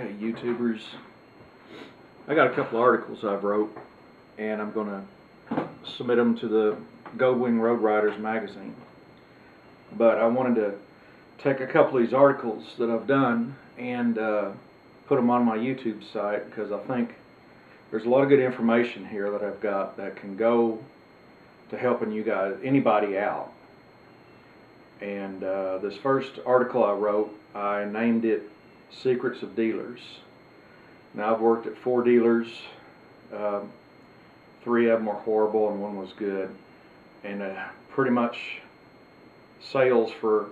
Okay, YouTubers, I got a couple articles I've wrote, and I'm going to submit them to the Goldwing Road Riders magazine. But I wanted to take a couple of these articles that I've done and put them on my YouTube site, because I think there's a lot of good information here that I've got that can go to helping you guys, anybody out. And this first article I wrote, I named it Secrets of Dealers. Now, I've worked at 4 dealers. 3 of them were horrible and 1 was good. And pretty much sales for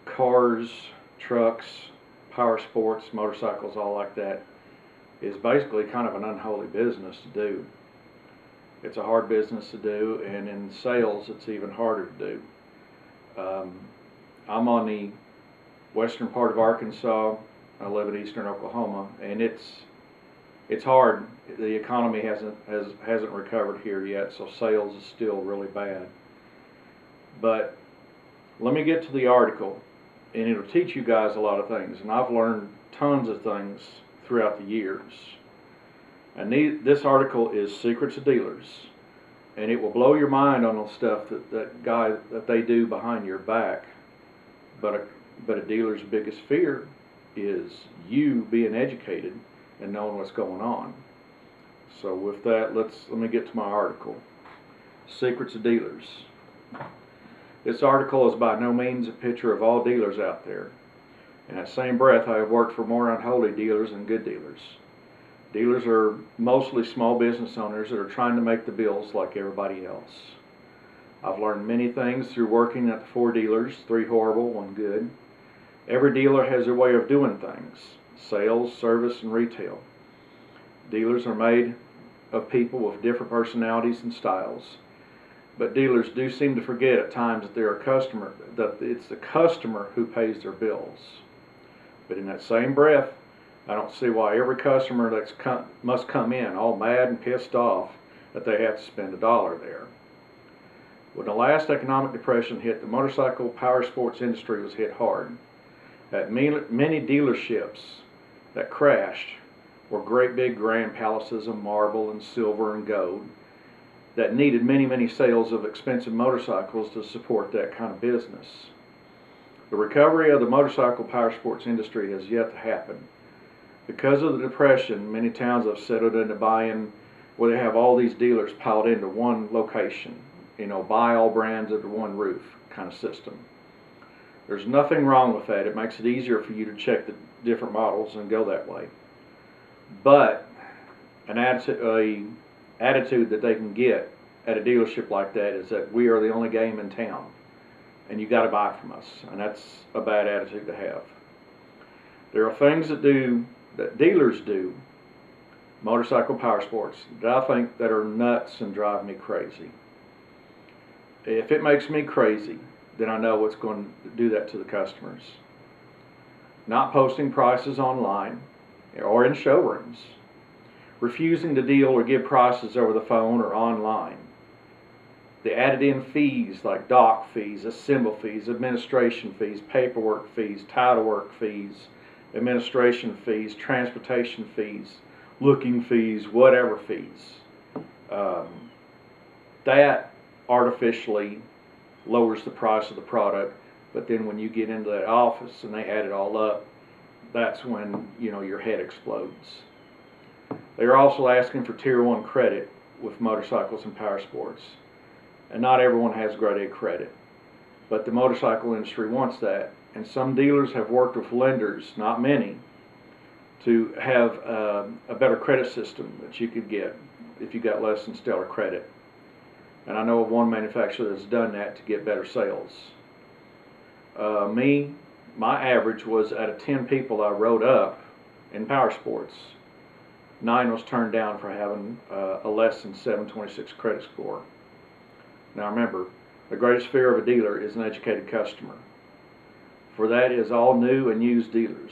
cars, trucks, power sports, motorcycles, all like that is basically kind of an unholy business to do. It's a hard business to do, and in sales it's even harder to do. I'm on the western part of Arkansas. I live in eastern Oklahoma, and it's hard. The economy hasn't recovered here yet, so sales is still really bad. But let me get to the article, and it'll teach you guys a lot of things. And I've learned tons of things throughout the years. And this article is Secrets of Dealers, and it will blow your mind on the stuff that they do behind your back. But a dealer's biggest fear is you being educated and knowing what's going on. So with that, let me get to my article. Secrets of Dealers. This article is by no means a picture of all dealers out there. In that same breath, I have worked for more unholy dealers than good dealers. Dealers are mostly small business owners that are trying to make the bills like everybody else. I've learned many things through working at the 4 dealers, 3 horrible, 1 good. Every dealer has their way of doing things: sales, service, and retail. Dealers are made of people with different personalities and styles. But dealers do seem to forget at times that it's the customer who pays their bills. But in that same breath, I don't see why every customer must come in all mad and pissed off that they have to spend $1 there. When the last economic depression hit, the motorcycle power sports industry was hit hard. At many dealerships that crashed were great big grand palaces of marble and silver and gold that needed many sales of expensive motorcycles to support that kind of business. The recovery of the motorcycle power sports industry has yet to happen. Because of the depression, many towns have settled into buying where they have all these dealers piled into one location. Buy all brands under one roof kind of system. There's nothing wrong with that. It makes it easier for you to check the different models and go that way. But an attitude that they can get at a dealership like that is that we are the only game in town and you got to buy from us, and that's a bad attitude to have. There are things that dealers do, motorcycle power sports, that I think that are nuts and drive me crazy. If it makes me crazy, then I know what's going to do that to the customers. Not posting prices online or in showrooms. Refusing to deal or give prices over the phone or online. The added in fees like dock fees, assemble fees, administration fees, paperwork fees, title work fees, administration fees, transportation fees, looking fees, whatever fees. That artificially lowers the price of the product, but then when you get into that office and they add it all up, that's when your head explodes. They are also asking for Tier 1 credit with motorcycles and power sports. And not everyone has grade A credit. But the motorcycle industry wants that. And some dealers have worked with lenders, not many, to have a better credit system that you could get if you got less than stellar credit. And I know of one manufacturer that's done that to get better sales. My average was out of 10 people I wrote up in power sports, 9 was turned down for having a less than 726 credit score. Now remember, the greatest fear of a dealer is an educated customer. For that is all new and used dealers.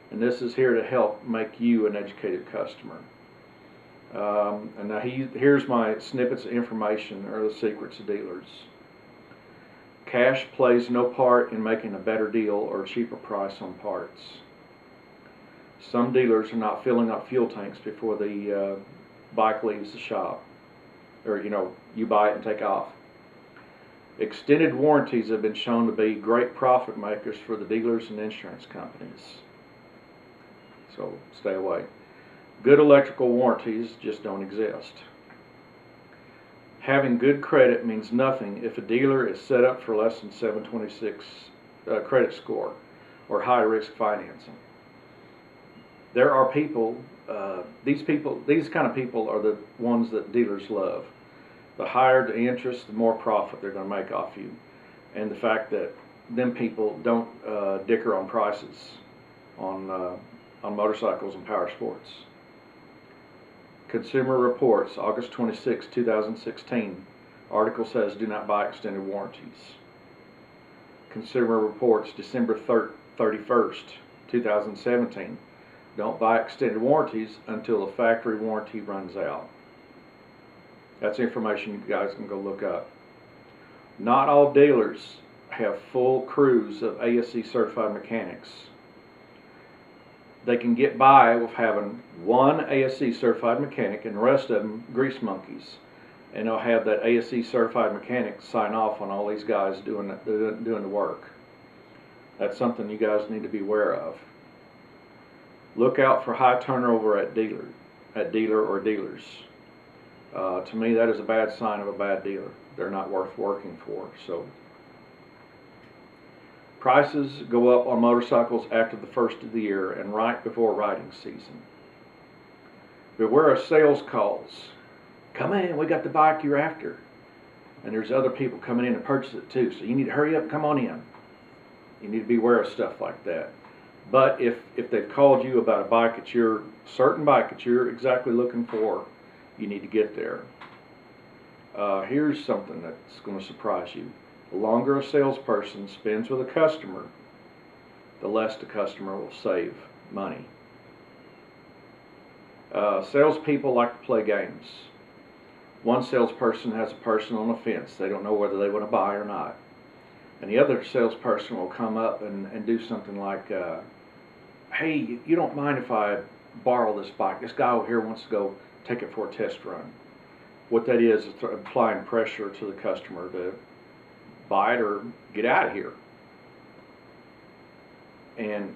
And this is here to help make you an educated customer. And now here's my snippets of information, or the secrets of dealers. Cash plays no part in making a better deal or a cheaper price on parts. Some dealers are not filling up fuel tanks before the bike leaves the shop, or you buy it and take off. Extended warranties have been shown to be great profit makers for the dealers and insurance companies, so stay away. Good electrical warranties just don't exist. Having good credit means nothing if a dealer is set up for less than 726 credit score or high risk financing. There are people, these kind of people are the ones that dealers love. The higher the interest, the more profit they're going to make off you. And the fact that them people don't dicker on prices on motorcycles and power sports. Consumer Reports, August 26, 2016. Article says do not buy extended warranties. Consumer Reports, December 31st, 2017. Don't buy extended warranties until the factory warranty runs out. That's information you guys can go look up. Not all dealers have full crews of ASE certified mechanics. They can get by with having one ASE certified mechanic and the rest of them grease monkeys. And they'll have that ASE certified mechanic sign off on all these guys doing the work. That's something you guys need to be aware of. Look out for high turnover at dealer or dealers. To me, that is a bad sign of a bad dealer. They're not worth working for. So, prices go up on motorcycles after the first of the year and right before riding season. Beware of sales calls. Come in, we got the bike you're after. And there's other people coming in to purchase it too, so you need to hurry up and come on in. You need to be aware of stuff like that. But if they've called you about a bike that certain bike that you're exactly looking for, you need to get there. Here's something that's going to surprise you. The longer a salesperson spends with a customer, the less the customer will save money. Salespeople like to play games. One salesperson has a person on the fence. They don't know whether they want to buy or not. And the other salesperson will come up and do something like, hey, you don't mind if I borrow this bike? This guy over here wants to go take it for a test run. What that is applying pressure to the customer to buy it or get out of here. And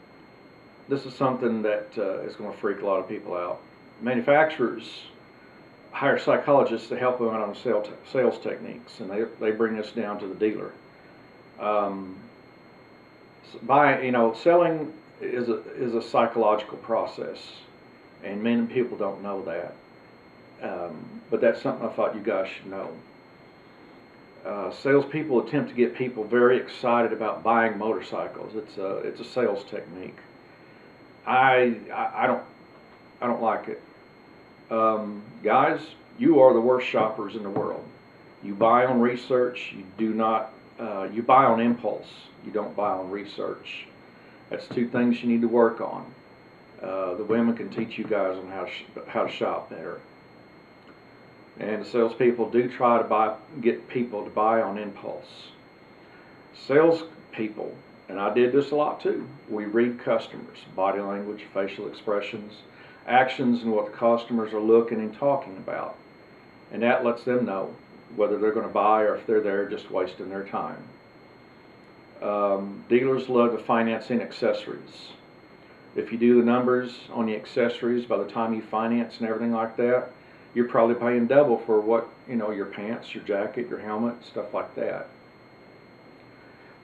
this is something that is going to freak a lot of people out. Manufacturers hire psychologists to help them out on sales techniques, and they bring this down to the dealer. Selling is a psychological process, and many people don't know that. But that's something I thought you guys should know. Salespeople attempt to get people very excited about buying motorcycles. It's a sales technique. I don't like it. Guys, you are the worst shoppers in the world. You buy on research. You buy on impulse. You don't buy on research. That's two things you need to work on. The women can teach you guys on how to shop better. And the salespeople do try to get people to buy on impulse. Salespeople, and I did this a lot too, we read customers, body language, facial expressions, actions, and what the customers are looking and talking about. And that lets them know whether they're going to buy or if they're there just wasting their time. Dealers love to finance in accessories. If you do the numbers on the accessories, by the time you finance and everything like that, you're probably paying double for what, your pants, your jacket, your helmet, stuff like that.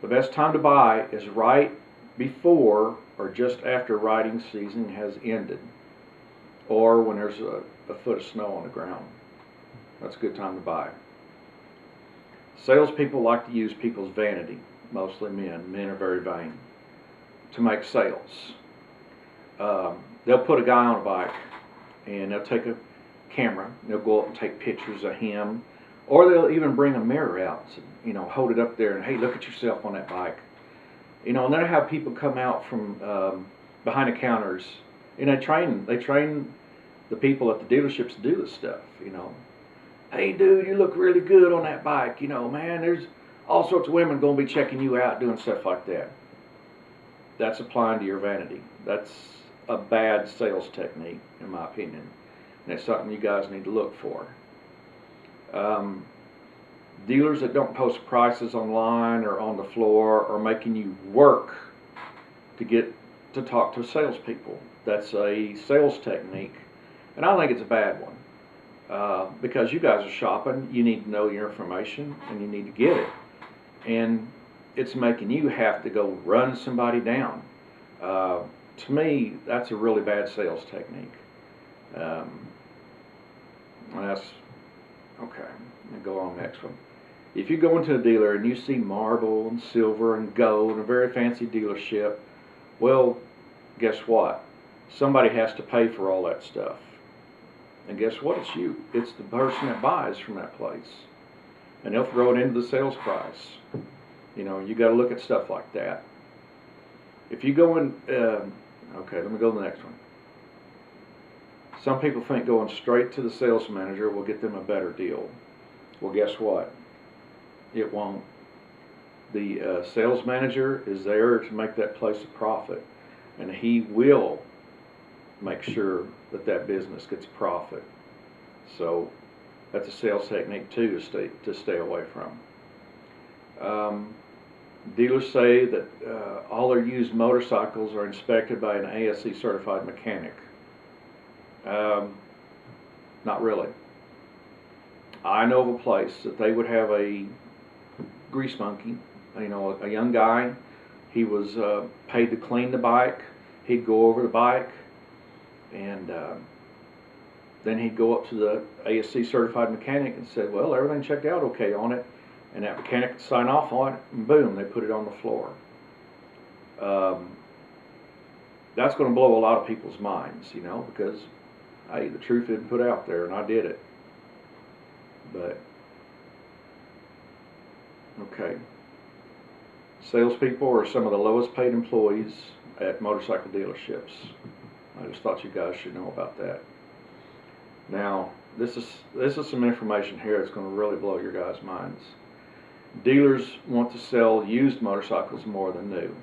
The best time to buy is right before or just after riding season has ended, or when there's a foot of snow on the ground. That's a good time to buy. Salespeople like to use people's vanity, mostly men. Men are very vain, to make sales. They'll put a guy on a bike and they'll take a camera, they'll go up and take pictures of him, or they'll even bring a mirror out, hold it up there and, hey, look at yourself on that bike. And then I have people come out from behind the counters, and they train the people at the dealerships to do this stuff. Hey dude, you look really good on that bike. Man, there's all sorts of women going to be checking you out, doing stuff like that. That's applying to your vanity. That's a bad sales technique, in my opinion, and it's something you guys need to look for. Dealers that don't post prices online or on the floor are making you work to get to talk to salespeople. That's a sales technique, and I think it's a bad one, because you guys are shopping. You need to know your information, and you need to get it, and it's making you have to go run somebody down. To me, that's a really bad sales technique. That's okay. I'll go on next one. If you go into a dealer and you see marble and silver and gold and a very fancy dealership, well, guess what? Somebody has to pay for all that stuff. And guess what? It's you. It's the person that buys from that place. And they'll throw it into the sales price. You know, you got to look at stuff like that. If you go in, okay, let me go to the next one. Some people think going straight to the sales manager will get them a better deal. Well, guess what? It won't. The sales manager is there to make that place a profit, and he will make sure that that business gets profit. So that's a sales technique too to stay away from. Dealers say that all their used motorcycles are inspected by an ASE certified mechanic. Not really. I know of a place that they would have a grease monkey, you know, a young guy. He was paid to clean the bike. He'd go over the bike, and then he'd go up to the ASC certified mechanic and say, well, everything checked out okay on it, and that mechanic would sign off on it, and boom, they put it on the floor. That's going to blow a lot of people's minds, you know, because, hey, the truth isn't put out there, and I did it. But, okay. Salespeople are some of the lowest paid employees at motorcycle dealerships. I just thought you guys should know about that. Now, this is some information here that's going to really blow your guys' minds. Dealers want to sell used motorcycles more than new.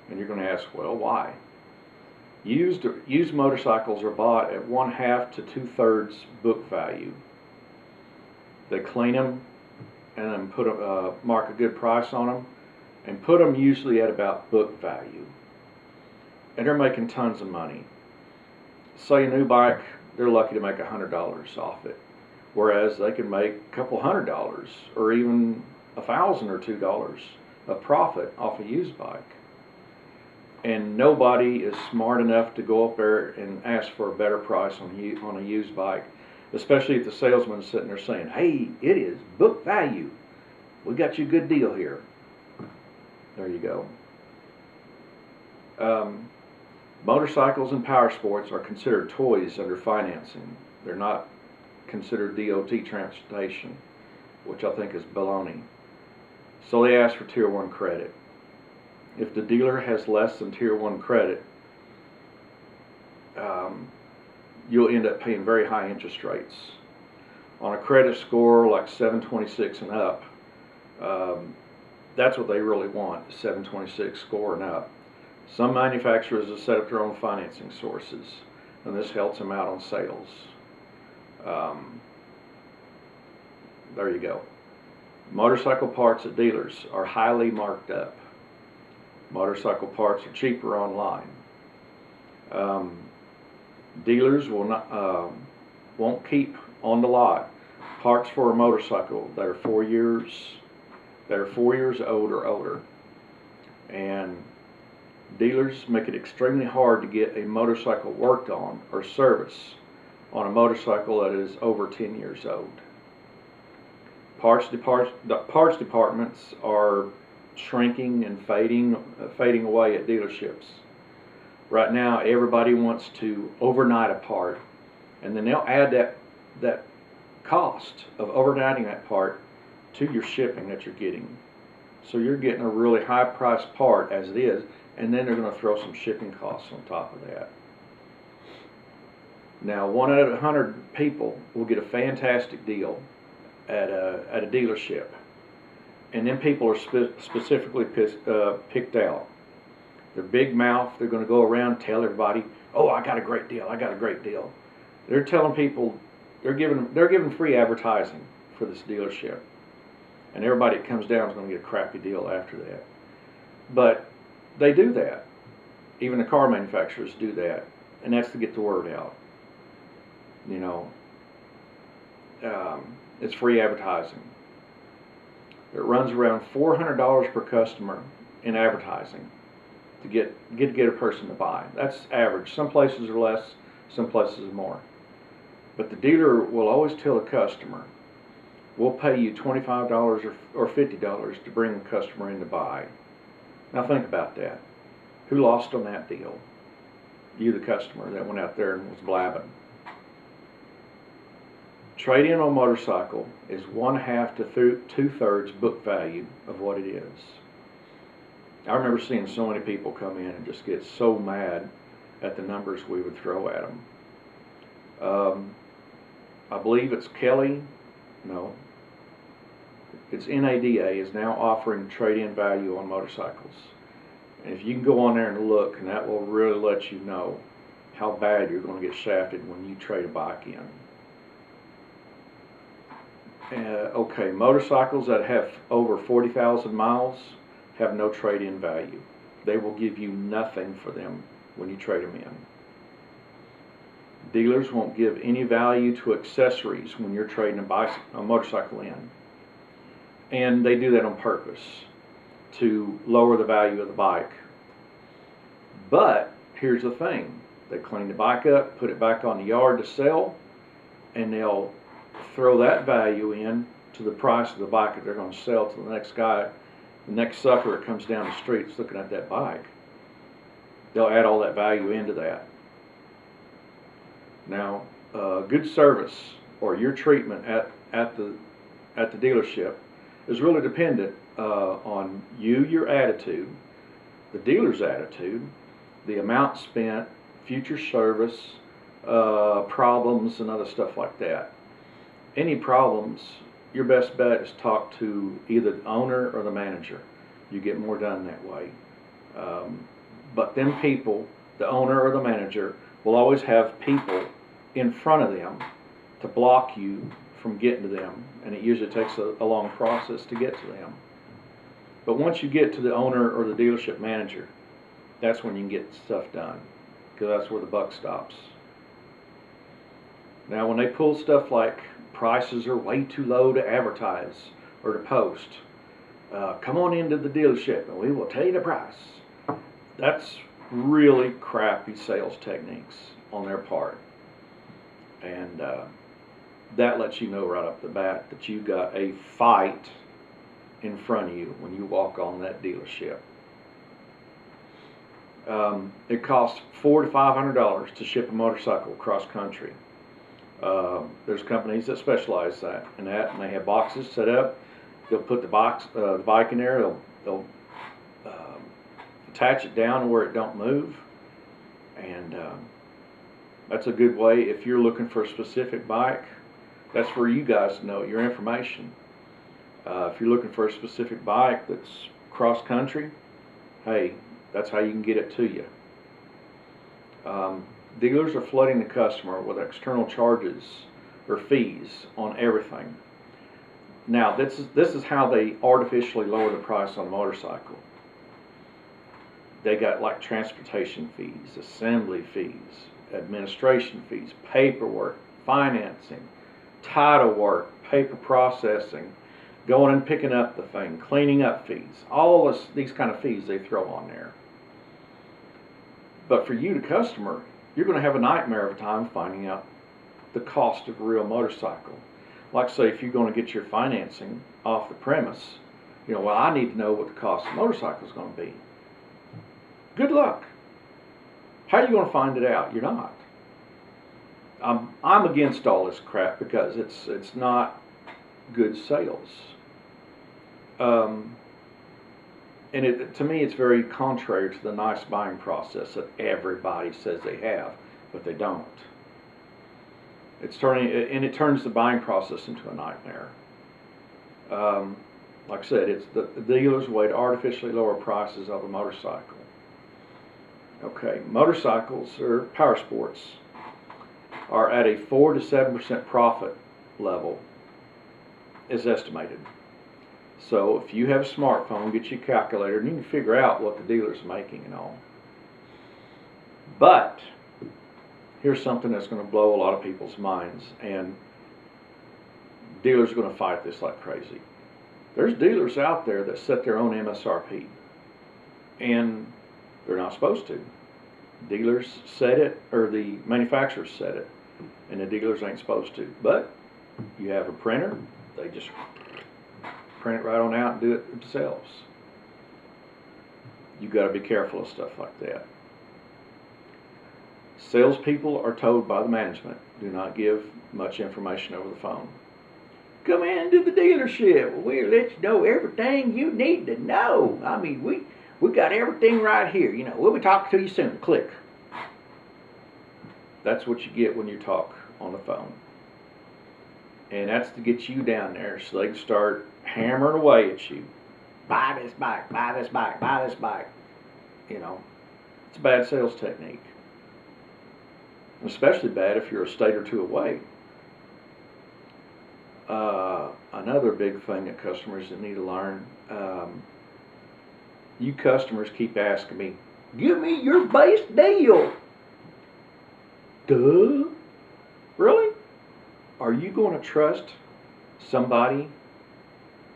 And you're going to ask, well, why? Used motorcycles are bought at 1/2 to 2/3 book value. They clean them and then mark a good price on them and put them usually at about book value. And they're making tons of money. Say a new bike, they're lucky to make $100 off it, whereas they can make a couple $100 or even $1,000 or $2 of profit off a used bike. And nobody is smart enough to go up there and ask for a better price on a used bike, especially if the salesman is sitting there saying, hey, it is book value. We got you a good deal here. There you go. Motorcycles and power sports are considered toys under financing. They're not considered DOT transportation, which I think is baloney. So they ask for Tier 1 credit. If the dealer has less than Tier 1 credit, you'll end up paying very high interest rates. On a credit score like 726 and up, that's what they really want, 726 score and up. Some manufacturers have set up their own financing sources, and this helps them out on sales. There you go. Motorcycle parts at dealers are highly marked up. Motorcycle parts are cheaper online. Dealers will not won't keep on the lot parts for a motorcycle that are 4 years old or older, and dealers make it extremely hard to get a motorcycle worked on or service on a motorcycle that is over 10 years old. Parts departments are shrinking and fading away at dealerships. Right now, everybody wants to overnight a part, and then they'll add that cost of overnighting that part to your shipping that you're getting. So you're getting a really high priced part as it is, and then they're going to throw some shipping costs on top of that. Now, 1 out of 100 people will get a fantastic deal at a dealership, and then people are specifically picked out. They're big mouth. They're going to go around and tell everybody, "Oh, I got a great deal. I got a great deal." They're telling people, they're giving free advertising for this dealership, and everybody that comes down is going to get a crappy deal after that. But they do that. Even the car manufacturers do that, and that's to get the word out. You know, it's free advertising. It runs around $400 per customer in advertising to get a person to buy. That's average. Some places are less, some places are more. But the dealer will always tell a customer, "We'll pay you $25 or $50 to bring a customer in to buy." Now think about that. Who lost on that deal? You, the customer, that went out there and was blabbing. Trade-in on a motorcycle is 1/2 to 2/3 book value of what it is. I remember seeing so many people come in and just get so mad at the numbers we would throw at them. I believe it's it's NADA is now offering trade-in value on motorcycles. And if you can go on there and look, and that will really let you know how bad you're going to get shafted when you trade a bike in. Okay, motorcycles that have over 40,000 miles have no trade-in value. They will give you nothing for them when you trade them in. Dealers won't give any value to accessories when you're trading a motorcycle in. And they do that on purpose to lower the value of the bike. But here's the thing. They clean the bike up, put it back on the yard to sell, and they'll throw that value in to the price of the bike that they're going to sell to the next guy, the next sucker that comes down the street that's looking at that bike. They'll add all that value into that. Now, good service or your treatment at the dealership is really dependent on you, your attitude, the dealer's attitude, the amount spent, future service, problems, and other stuff like that. Any problems, your best bet is talk to either the owner or the manager. You get more done that way. But them people, the owner or the manager, will always have people in front of them to block you from getting to them, and it usually takes a long process to get to them. But once you get to the owner or the dealership manager, that's when you can get stuff done, because that's where the buck stops. Now, when they pull stuff like prices are way too low to advertise or to post, come on into the dealership and we will tell you the price. That's really crappy sales techniques on their part. And that lets you know right off the bat that you got a fight in front of you when you walk on that dealership. It costs $400 to $500 to ship a motorcycle across country. There's companies that specialize in that, and they have boxes set up. They'll put the bike in there. They'll attach it down where it don't move, and that's a good way if you're looking for a specific bike. That's where you guys know your information. If you're looking for a specific bike that's cross country, hey, that's how you can get it to you. Dealers are flooding the customer with external charges or fees on everything. Now, this is how they artificially lower the price on a motorcycle. They got like transportation fees, assembly fees, administration fees, paperwork, financing, title work, paper processing, going and picking up the thing, cleaning up fees, all these kind of fees they throw on there. But for you, the customer, you're going to have a nightmare of a time finding out the cost of a real motorcycle. Like, say, if you're going to get your financing off the premise, well, I need to know what the cost of the motorcycle is going to be. Good luck. How are you going to find it out? You're not. I'm against all this crap because it's not good sales. And to me, it's very contrary to the nice buying process that everybody says they have, but they don't. It turns the buying process into a nightmare. Like I said, it's the dealer's way to artificially lower prices of a motorcycle. Okay, motorcycles or power sports are at a 4 to 7% profit level is estimated. So if you have a smartphone, get you a calculator and you can figure out what the dealer's making and all. But here's something that's going to blow a lot of people's minds, and dealers are going to fight this like crazy. There's dealers out there that set their own MSRP, and they're not supposed to. Dealers set it, or the manufacturers set it, and the dealers ain't supposed to. But you have a printer, they just print it right on out and do it themselves. You got to be careful of stuff like that. Salespeople are told by the management, do not give much information over the phone. Come into the dealership. We'll let you know everything you need to know. I mean, we got everything right here. You know, we'll be talking to you soon. Click. That's what you get when you talk on the phone. And that's to get you down there so they can start hammering away at you. Buy this bike, buy this bike, buy this bike. You know, it's a bad sales technique. Especially bad if you're a state or two away. Another big thing that customers need to learn, you customers keep asking me, give me your base deal. Duh? Really? Are you going to trust somebody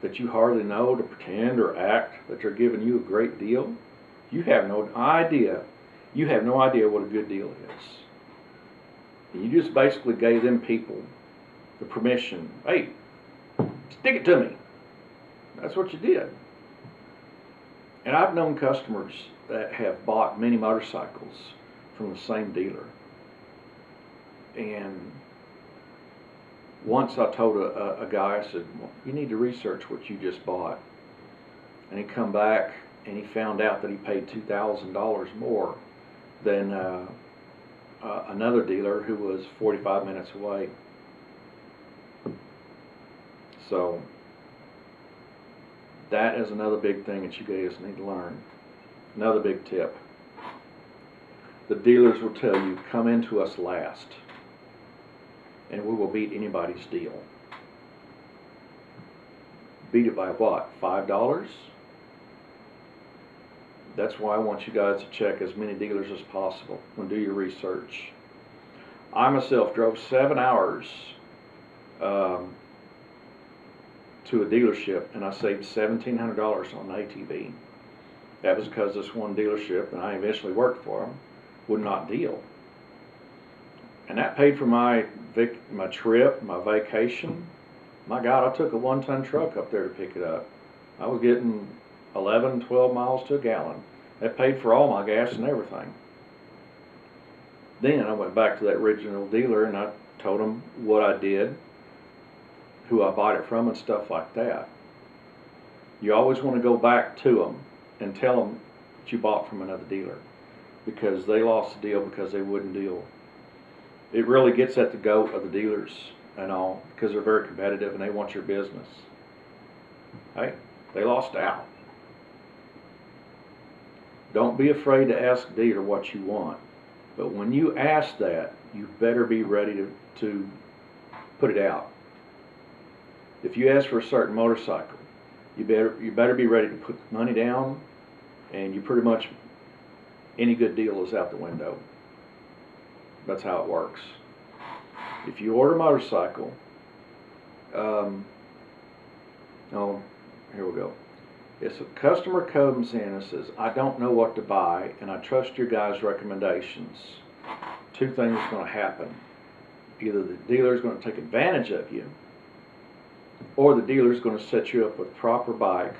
that you hardly know to pretend or act that they're giving you a great deal? You have no idea. You have no idea what a good deal is. You just basically gave them people the permission, hey, stick it to me. That's what you did. And I've known customers that have bought many motorcycles from the same dealer. And once I told a guy, I said, well, you need to research what you just bought. And he come back and he found out that he paid $2,000 more than another dealer who was 45 minutes away. So that is another big thing that you guys need to learn. Another big tip. The dealers will tell you, come into us last, and we will beat anybody's deal. Beat it by what? $5? That's why I want you guys to check as many dealers as possible and do your research. I myself drove 7 hours to a dealership, and I saved $1,700 on an ATV. That was because this one dealership, and I eventually worked for them, would not deal. And that paid for my trip, my vacation. My God, I took a 1-ton truck up there to pick it up. I was getting 11, 12 miles to a gallon. That paid for all my gas and everything. Then I went back to that original dealer and I told him what I did, who I bought it from, and stuff like that. You always want to go back to them and tell them that you bought from another dealer, because they lost the deal because they wouldn't deal. It really gets at the goat of the dealers and all, because they're very competitive and they want your business. Hey, they lost out. Don't be afraid to ask the dealer what you want. But when you ask that, you better be ready to put it out. If you ask for a certain motorcycle, you better be ready to put the money down, and you pretty much, any good deal is out the window. That's how it works. If you order a motorcycle, oh, here we go. If a customer comes in and says, I don't know what to buy and I trust your guys' recommendations, two things are going to happen. Either the dealer is going to take advantage of you, or the dealer is going to set you up with a proper bike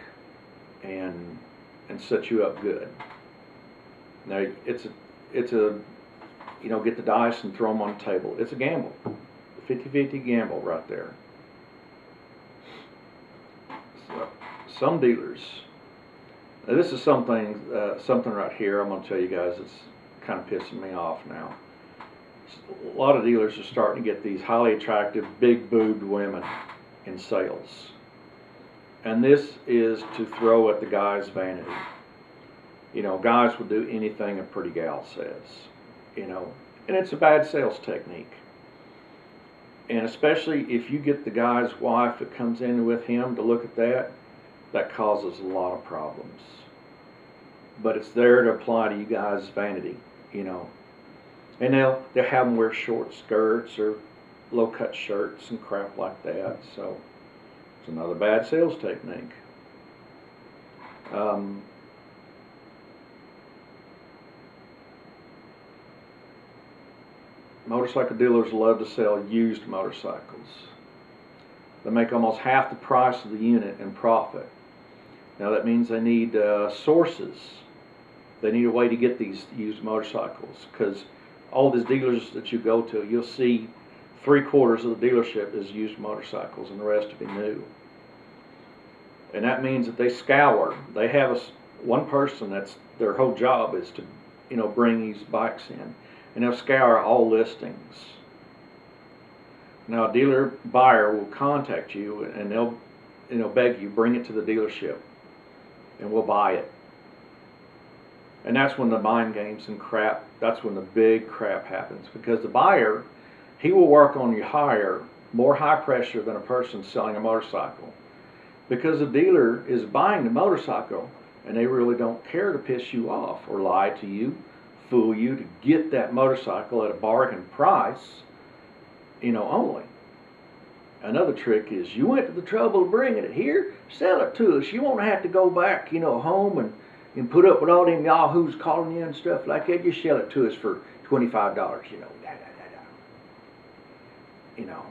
and set you up good. Now, it's a you know, get the dice and throw them on the table. It's a gamble, a 50-50 gamble right there. So, some dealers, now this is something right here I'm going to tell you guys that's kind of pissing me off now. A lot of dealers are starting to get these highly attractive, big-boobed women in sales. And this is to throw at the guy's vanity. You know, guys will do anything a pretty gal says, you know, and it's a bad sales technique. And especially if you get the guy's wife that comes in with him to look at that, that causes a lot of problems. But it's there to apply to you guys' vanity, you know. And they'll have them wear short skirts or low-cut shirts and crap like that. So it's another bad sales technique. Motorcycle dealers love to sell used motorcycles. They make almost half the price of the unit in profit. Now that means they need sources. They need a way to get these used motorcycles, because all these dealers that you go to, you'll see 3/4 of the dealership is used motorcycles and the rest will be new. And that means that they scour. They have one person that's their whole job is to, you know, bring these bikes in, and they'll scour all listings. Now a dealer buyer will contact you and they'll, you know, beg you, bring it to the dealership and we'll buy it. And that's when the mind games and crap, that's when the big crap happens, because the buyer, he will work on you higher, more high pressure than a person selling a motorcycle, because the dealer is buying the motorcycle and they really don't care to piss you off or lie to you, fool you to get that motorcycle at a bargain price, you know, only. Another trick is, you went to the trouble of bringing it here, sell it to us. You won't have to go back, you know, home and put up with all them yahoos calling you and stuff like that. Just sell it to us for $25, you know. You know,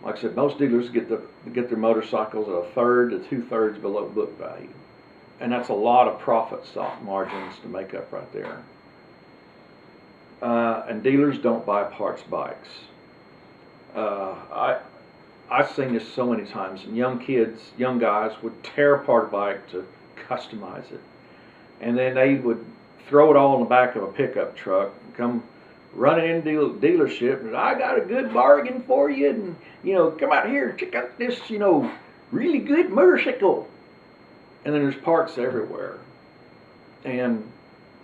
like I said, most dealers get their motorcycles at 1/3 to 2/3 below book value, and that's a lot of profit stock margins to make up right there. And dealers don't buy parts bikes. I've seen this so many times, and young guys would tear apart a bike to customize it, and then they would throw it all in the back of a pickup truck and come running into the dealership and, I got a good bargain for you, and, you know, come out here and check out this, you know, really good motorcycle. And then there's parts everywhere, and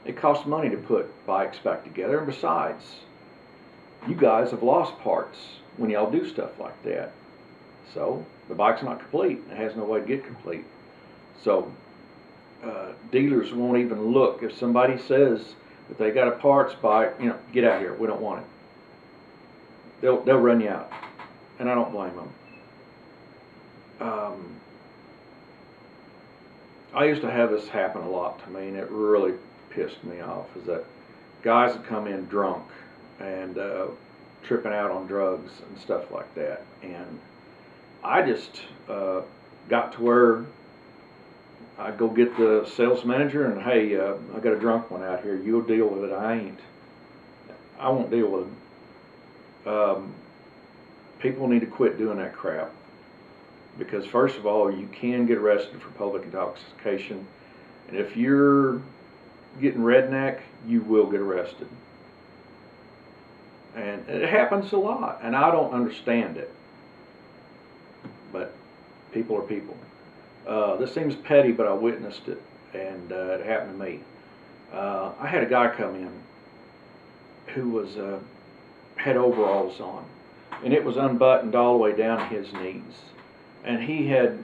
it costs money to put bikes back together, and besides, you guys have lost parts when y'all do stuff like that. So the bike's not complete. It has no way to get complete. So dealers won't even look. If somebody says that they got a parts bike, you know, get out of here, we don't want it. They'll run you out, and I don't blame them. I used to have this happen a lot to me, and it really pissed me off, is that guys would come in drunk and tripping out on drugs and stuff like that, and I just got to where I'd go get the sales manager and, hey, I got a drunk one out here, you'll deal with it. I won't deal with it. People need to quit doing that crap, because first of all, you can get arrested for public intoxication, and if you're getting redneck, you will get arrested. And it happens a lot, and I don't understand it, but people are people. This seems petty, but I witnessed it, and it happened to me. I had a guy come in who was had overalls on, and it was unbuttoned all the way down to his knees, and he had